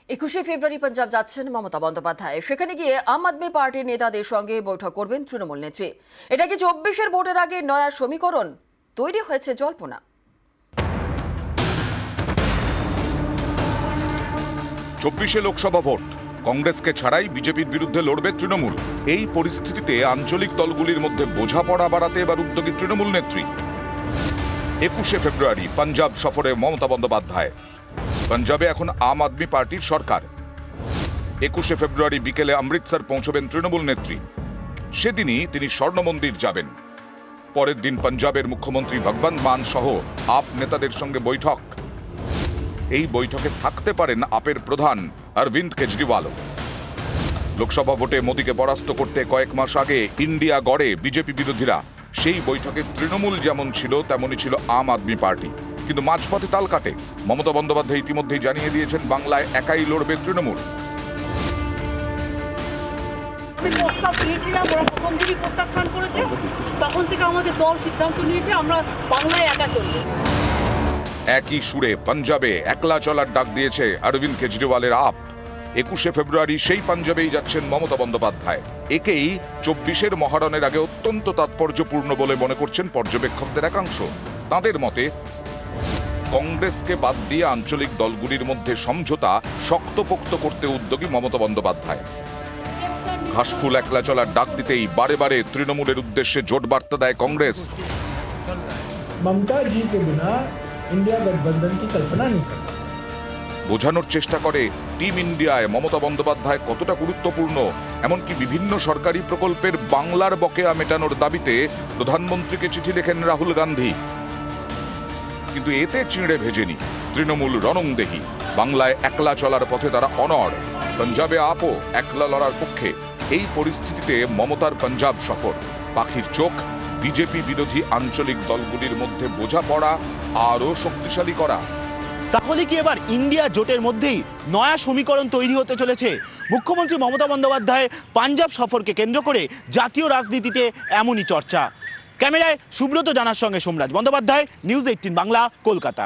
21শে ফেব্রুয়ারি পাঞ্জাব যাচ্ছেন মমতা বন্দ্যোপাধ্যায়। সেখানে গিয়ে আম আদমি পার্টির নেতাদের সঙ্গে বৈঠক করবেন তৃণমূল নেত্রী। এটা কি 24-এর ভোটের আগে নয়া সমীকরণ? তৈরি হয়েছে জল্পনা। 24-এ লোকসভা ভোট, কংগ্রেসকে ছাড়াই বিজেপির বিরুদ্ধে লড়বে তৃণমূল। এই পরিস্থিতিতে আঞ্চলিক দলগুলির মধ্যে বোঝাপড়া বাড়াতে এবার উদ্যোগী তৃণমূল নেত্রী। 21শে ফেব্রুয়ারি পাঞ্জাব সফরে মমতা বন্দ্যোপাধ্যায়। পাঞ্জাবে এখন আম আদমি পার্টির সরকার। 21শে ফেব্রুয়ারি বিকেলে অমৃতসর পৌঁছবেন তৃণমূল নেত্রী। সেদিনই তিনি স্বর্ণ মন্দির যাবেন। পরের দিন পাঞ্জাবের মুখ্যমন্ত্রী ভগবন্ত মান সহ আপ নেতাদের সঙ্গে বৈঠক। এই বৈঠকে থাকতে পারেন আপের প্রধান অরবিন্দ কেজরিওয়ালও। লোকসভা ভোটে মোদীকে পরাস্ত করতে কয়েক মাস আগে ইন্ডিয়া গড়ে বিজেপি বিরোধীরা। সেই বৈঠকে তৃণমূল যেমন ছিল তেমনই ছিল আম আদমি পার্টি। কিন্তু মাঝপথে তাল কাটে। মমতা বন্দ্যোপাধ্যায় ইতিমধ্যেই জানিয়ে দিয়েছেন বাংলায় একাই লড়বে তৃণমূল। প্রস্তাব দিয়েছিলাম, ওরা প্রথম দিনই প্রত্যাখ্যান করেছে। তখন থেকে আমাদের দল সিদ্ধান্ত নিয়েছে আমরা বাংলায় একা চলবো। একই সুরে পাঞ্জাবে একলা চলার ডাক দিয়েছে অরবিন্দ কেজরিওয়ালের আপ। 21শে ফেব্রুয়ারি সেই পাঞ্জাবেই যাচ্ছেন মমতা বন্দ্যোপাধ্যায়। একেই 24-এর মহারণের আগে অত্যন্ত তাৎপর্যপূর্ণ বলে মনে করছেন পর্যবেক্ষকদের একাংশ। তাদের মতে কংগ্রেসকে বাদ দিয়ে আঞ্চলিক দলগুলির মধ্যে সমঝোতা শক্তপোক্ত করতে উদ্যোগী মমতা বন্দ্যোপাধ্যায়। ঘাসফুল একলা চলার ডাক দিতেই বারে বারে তৃণমূলের উদ্দেশ্যে জোট বার্তা দেয় কংগ্রেস। ममता जी के बिना इंडिया गठबंधन की कल्पना नहीं कर सकता। বোঝানোর চেষ্টা করে টিম ইন্ডিয়ায় মমতা বন্দ্যোপাধ্যায় কতটা গুরুত্বপূর্ণ। এমনকি বিভিন্ন সরকারি প্রকল্পের বাংলার বকেয়া মেটানোর দাবিতে প্রধানমন্ত্রীকে চিঠি লেখেন রাহুল গান্ধী। কিন্তু এতে চিঁড়ে ভেজেনি তৃণমূল রণংদেহী। বাংলায় একলা চলার পথে তারা অনড়। পাঞ্জাবে আপও একলা লড়ার পক্ষে। এই পরিস্থিতিতে মমতার পাঞ্জাব সফর। পাখির চোখ বিজেপি বিরোধী আঞ্চলিক দলগুলির মধ্যে বোঝাপড়া আরও শক্তিশালী করা। তাহলে কি এবার ইন্ডিয়া জোটের মধ্যেই নয়া সমীকরণ তৈরি হতে চলেছে? মুখ্যমন্ত্রী মমতা বন্দ্যোপাধ্যায় পাঞ্জাব সফরকে কেন্দ্র করে জাতীয় রাজনীতিতে এমনই চর্চা। ক্যামেরায় সুব্রত জানার সঙ্গে সোমরাজ বন্দ্যোপাধ্যায়, নিউজ 18 বাংলা, কলকাতা।